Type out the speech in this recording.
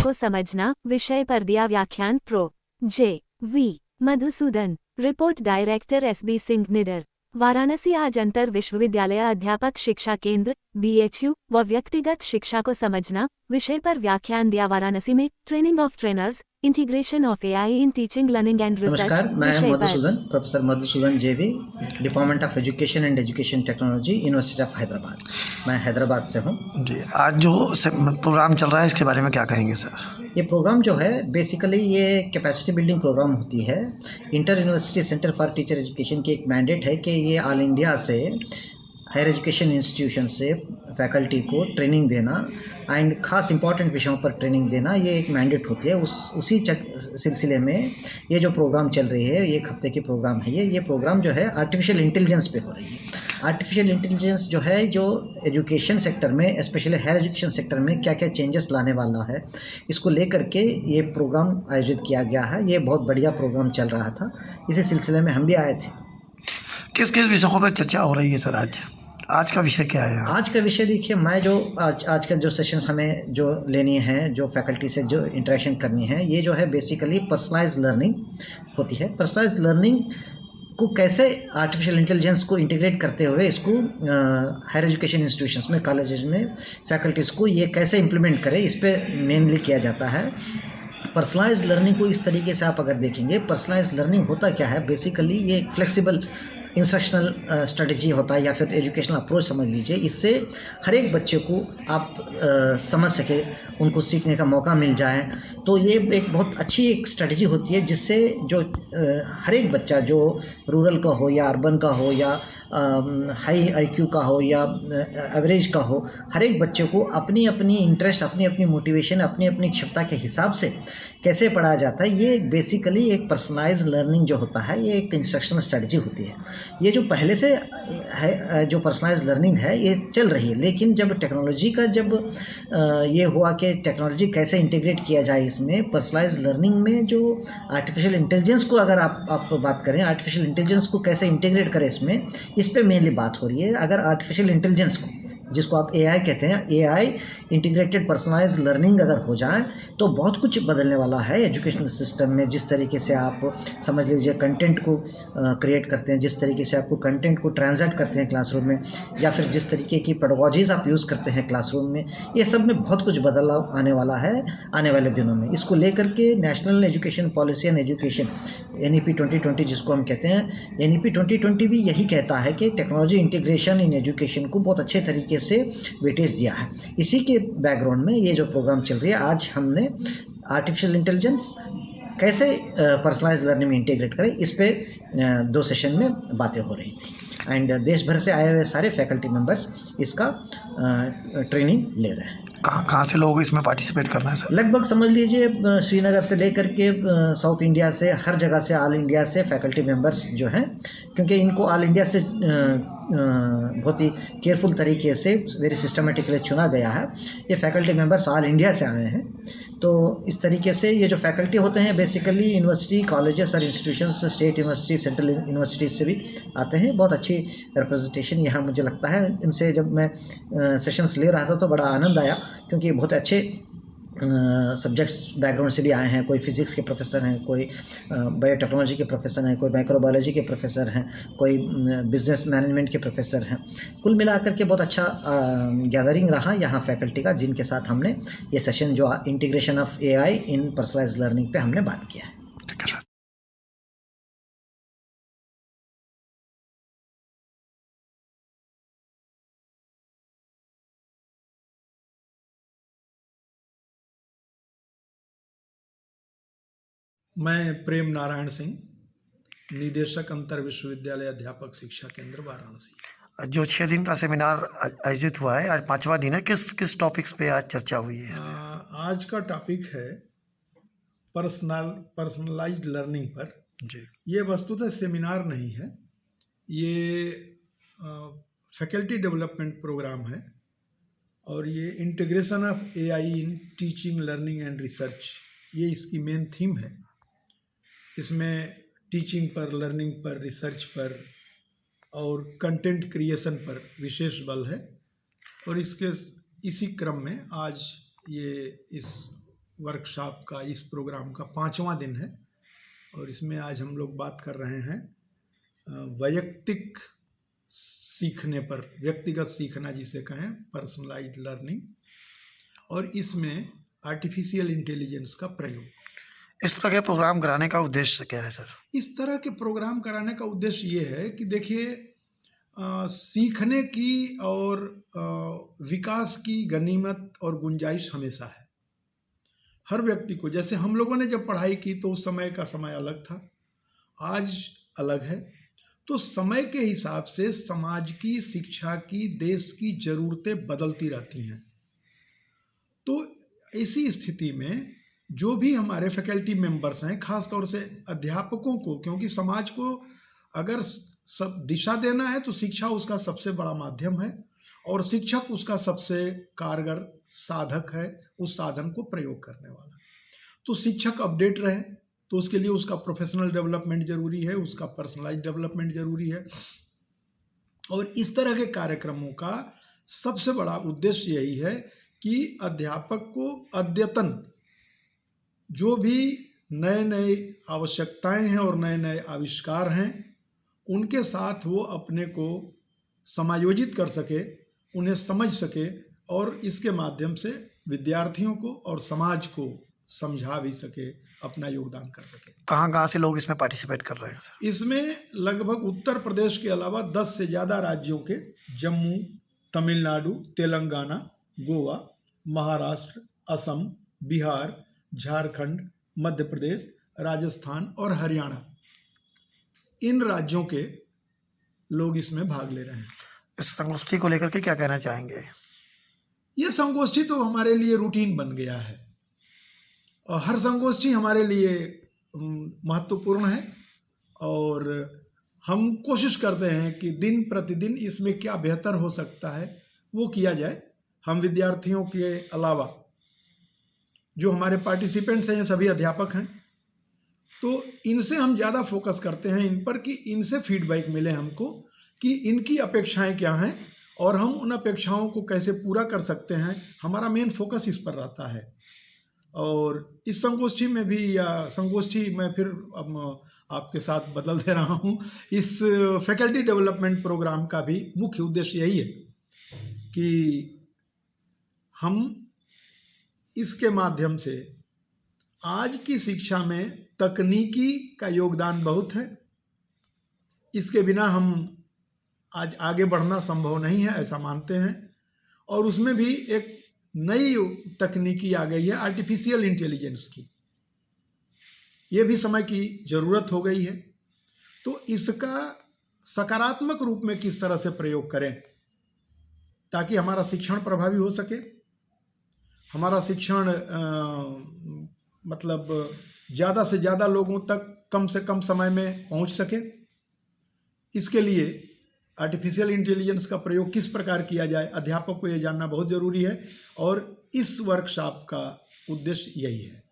को समझना विषय पर दिया व्याख्यान प्रो J V Madhusudan. Report director SB Singh Nidar. Varanasi. आज अंतर विश्वविद्यालय अध्यापक शिक्षा केंद्र BHU व व्यक्तिगत शिक्षा को समझना विषय पर व्याख्यान दिया। वाराणसी में training of trainers, integration of AI in teaching, learning and research नमस्कार, मैं विषय पर Madhusudan, professor Madhusudan JV, department of education and education technology, university of Hyderabad. मैं हैदराबाद से हूँ जी। आज जो प्रोग्राम चल रहा है इसके बारे में क्या कहेंगे सर? ये प्रोग्राम जो है बेसिकली ये कैपेसिटी बिल्डिंग प्रोग्राम होती है। Inter university centre for teacher education की एक मैंडेट है कि ये ऑल इंडिया से हायर एजुकेशन इंस्टीट्यूशन से फैकल्टी को ट्रेनिंग देना एंड ख़ास इंपॉर्टेंट विषयों पर ट्रेनिंग देना, ये एक मैंडेट होती है। उसी सिलसिले में ये जो प्रोग्राम चल रही है, एक हफ्ते की प्रोग्राम है ये प्रोग्राम जो है आर्टिफिशियल इंटेलिजेंस पे हो रही है। आर्टिफिशियल इंटेलिजेंस जो है, जो एजुकेशन सेक्टर में, स्पेशली हायर एजुकेशन सेक्टर में क्या क्या चेंजेस लाने वाला है, इसको लेकर के ये प्रोग्राम आयोजित किया गया है। ये बहुत बढ़िया प्रोग्राम चल रहा था, इसी सिलसिले में हम भी आए थे। किस किस विषयों पर चर्चा हो रही है सर? आज का विषय क्या है? आज का विषय देखिए, मैं जो आज का जो सेशंस हमें जो लेनी है, जो फैकल्टी से जो इंटरेक्शन करनी है, ये जो है बेसिकली पर्सनलाइज लर्निंग होती है। पर्सनलाइज लर्निंग को कैसे आर्टिफिशियल इंटेलिजेंस को इंटीग्रेट करते हुए इसको हायर एजुकेशन इंस्टीट्यूशंस में, कॉलेजेस में, फैकल्टीज़ को ये कैसे इम्प्लीमेंट करें, इस पर मेनली किया जाता है। पर्सनलाइज लर्निंग को इस तरीके से आप अगर देखेंगे, पर्सनलाइज लर्निंग होता क्या है, बेसिकली ये एक फ्लेक्सिबल इंस्ट्रक्शनल स्ट्रेटजी होता है या फिर एजुकेशनल अप्रोच समझ लीजिए। इससे हर एक बच्चे को आप समझ सके, उनको सीखने का मौका मिल जाए, तो ये एक बहुत अच्छी एक स्ट्रेटजी होती है, जिससे जो हर एक बच्चा, जो रूरल का हो या अर्बन का हो या हाई IQ का हो या एवरेज का हो, हर एक बच्चे को अपनी अपनी इंटरेस्ट, अपनी अपनी मोटिवेशन, अपनी अपनी क्षमता के हिसाब से कैसे पढ़ाया जाता है, ये बेसिकली एक पर्सनलाइज लर्निंग जो होता है, ये एक इंस्ट्रक्शनल स्ट्रेटजी होती है। ये जो पहले से है, जो पर्सनलाइज लर्निंग है, ये चल रही है, लेकिन जब टेक्नोलॉजी का जब ये हुआ कि टेक्नोलॉजी कैसे इंटीग्रेट किया जाए इसमें, पर्सनलाइज लर्निंग में जो आर्टिफिशियल इंटेलिजेंस को अगर आप बात करें, आर्टिफिशियल इंटेलिजेंस को कैसे इंटीग्रेट करें इसमें, इस पे मेनली बात हो रही है। अगर आर्टिफिशियल इंटेलिजेंस को, जिसको आप AI कहते हैं, AI इंटीग्रेटेड पर्सनलाइज लर्निंग अगर हो जाए तो बहुत कुछ बदलने वाला है एजुकेशनल सिस्टम में। जिस तरीके से आप समझ लीजिए कंटेंट को क्रिएट करते हैं, जिस तरीके से आपको कंटेंट को ट्रांसलेट करते हैं क्लासरूम में, या फिर जिस तरीके की पेडागोजीज आप यूज़ करते हैं क्लासरूम में, ये सब में बहुत कुछ बदलाव आने वाला है आने वाले दिनों में। इसको लेकर के national education policy and education NEP 2020 जिसको हम कहते हैं, NEP 2020 भी यही कहता है कि टेक्नोलॉजी इंटीग्रेशन इन एजुकेशन को बहुत अच्छे तरीके से वेटेज दिया है। इसी के बैकग्राउंड में ये जो प्रोग्राम चल रही है, आज हमने आर्टिफिशियल इंटेलिजेंस कैसे पर्सनलाइज लर्निंग में इंटीग्रेट करें, इस पे 2 सेशन में बातें हो रही थी एंड देश भर से आए हुए सारे फैकल्टी मेंबर्स इसका ट्रेनिंग ले रहे हैं। कहाँ से लोग इसमें पार्टिसिपेट करना है सर? लगभग समझ लीजिए श्रीनगर से लेकर के साउथ इंडिया से, हर जगह से, ऑल इंडिया से फैकल्टी मेंबर्स जो हैं, क्योंकि इनको ऑल इंडिया से बहुत ही केयरफुल तरीके से, वेरी सिस्टमेटिकली चुना गया है। ये फैकल्टी मेंबर्स ऑल इंडिया से आए हैं। तो इस तरीके से ये जो फैकल्टी होते हैं बेसिकली यूनिवर्सिटी, कॉलेजेस और institutions, state university, central universities से भी आते हैं। बहुत अच्छी रिप्रेजेंटेशन यहाँ मुझे लगता है। इनसे जब मैं सेशंस ले रहा था तो बड़ा आनंद आया, क्योंकि बहुत अच्छे सब्जेक्ट्स बैकग्राउंड से भी आए हैं। कोई फिज़िक्स के प्रोफेसर हैं, कोई बायोटेक्नोलॉजी के प्रोफेसर हैं, कोई माइक्रोबायोलॉजी के प्रोफेसर हैं, कोई बिजनेस मैनेजमेंट के प्रोफेसर हैं। कुल मिलाकर के बहुत अच्छा गैदरिंग रहा यहाँ फैकल्टी का, जिनके साथ हमने ये सेशन जो integration of AI in personalise learning पे हमने बात किया है। मैं प्रेम नारायण सिंह, निदेशक अंतर विश्वविद्यालय अध्यापक शिक्षा केंद्र वाराणसी। जो 6 दिन का सेमिनार आयोजित हुआ है, आज 5वां दिन है, किस किस टॉपिक्स पे आज चर्चा हुई है? आज का टॉपिक है पर्सनलाइज्ड लर्निंग पर। जी। ये वस्तुतः सेमिनार नहीं है, ये फैकल्टी डेवलपमेंट प्रोग्राम है और ये integration of AI in teaching, learning and research, ये इसकी मेन थीम है। इसमें टीचिंग पर, लर्निंग पर, रिसर्च पर और कंटेंट क्रिएशन पर विशेष बल है। और इसी क्रम में आज ये इस वर्कशॉप का, इस प्रोग्राम का 5वां दिन है और इसमें आज हम लोग बात कर रहे हैं वैयक्तिक सीखने पर, व्यक्तिगत सीखना जिसे कहें, पर्सनलाइज्ड लर्निंग, और इसमें आर्टिफिशियल इंटेलिजेंस का प्रयोग। इस तरह के प्रोग्राम कराने का उद्देश्य क्या है सर? इस तरह के प्रोग्राम कराने का उद्देश्य ये है कि देखिए, सीखने की और विकास की गनीमत और गुंजाइश हमेशा है हर व्यक्ति को। जैसे हम लोगों ने जब पढ़ाई की तो उस समय का समय अलग था, आज अलग है। तो समय के हिसाब से समाज की, शिक्षा की, देश की ज़रूरतें बदलती रहती हैं। तो ऐसी स्थिति में जो भी हमारे फैकल्टी मेंबर्स हैं, ख़ास तौर से अध्यापकों को, क्योंकि समाज को अगर सब दिशा देना है तो शिक्षा उसका सबसे बड़ा माध्यम है और शिक्षक उसका सबसे कारगर साधक है, उस साधन को प्रयोग करने वाला। तो शिक्षक अपडेट रहे तो उसके लिए उसका प्रोफेशनल डेवलपमेंट जरूरी है, उसका पर्सनलाइज डेवलपमेंट जरूरी है। और इस तरह के कार्यक्रमों का सबसे बड़ा उद्देश्य यही है कि अध्यापक को अद्यतन जो भी नए नए आवश्यकताएं हैं और नए नए आविष्कार हैं, उनके साथ वो अपने को समायोजित कर सके, उन्हें समझ सके और इसके माध्यम से विद्यार्थियों को और समाज को समझा भी सके, अपना योगदान कर सके। कहाँ से लोग इसमें पार्टिसिपेट कर रहे हैं सर? इसमें लगभग उत्तर प्रदेश के अलावा 10 से ज़्यादा राज्यों के, जम्मू, तमिलनाडु, तेलंगाना, गोवा, महाराष्ट्र, असम, बिहार, झारखंड, मध्य प्रदेश, राजस्थान और हरियाणा, इन राज्यों के लोग इसमें भाग ले रहे हैं। इस संगोष्ठी को लेकर के क्या कहना चाहेंगे? ये संगोष्ठी तो हमारे लिए रूटीन बन गया है और हर संगोष्ठी हमारे लिए महत्वपूर्ण है और हम कोशिश करते हैं कि दिन प्रतिदिन इसमें क्या बेहतर हो सकता है वो किया जाए। हम विद्यार्थियों के अलावा जो हमारे पार्टिसिपेंट्स हैं, ये सभी अध्यापक हैं, तो इनसे हम ज़्यादा फोकस करते हैं इन पर कि इनसे फीडबैक मिले हमको कि इनकी अपेक्षाएं क्या हैं और हम उन अपेक्षाओं को कैसे पूरा कर सकते हैं। हमारा मेन फोकस इस पर रहता है। और इस संगोष्ठी में भी, या संगोष्ठी मैं फिर अब आपके साथ बदल दे रहा हूँ, इस फैकल्टी डेवलपमेंट प्रोग्राम का भी मुख्य उद्देश्य यही है कि हम इसके माध्यम से आज की शिक्षा में तकनीकी का योगदान बहुत है। इसके बिना हम आज आगे बढ़ना संभव नहीं है, ऐसा मानते हैं। और उसमें भी एक नई तकनीकी आ गई है, आर्टिफिशियल इंटेलिजेंस की। ये भी समय की ज़रूरत हो गई है। तो इसका सकारात्मक रूप में किस तरह से प्रयोग करें ताकि हमारा शिक्षण प्रभावी हो सके, हमारा शिक्षण मतलब ज़्यादा से ज़्यादा लोगों तक कम से कम समय में पहुंच सके। इसके लिए आर्टिफिशियल इंटेलिजेंस का प्रयोग किस प्रकार किया जाए, अध्यापक को ये जानना बहुत ज़रूरी है और इस वर्कशॉप का उद्देश्य यही है।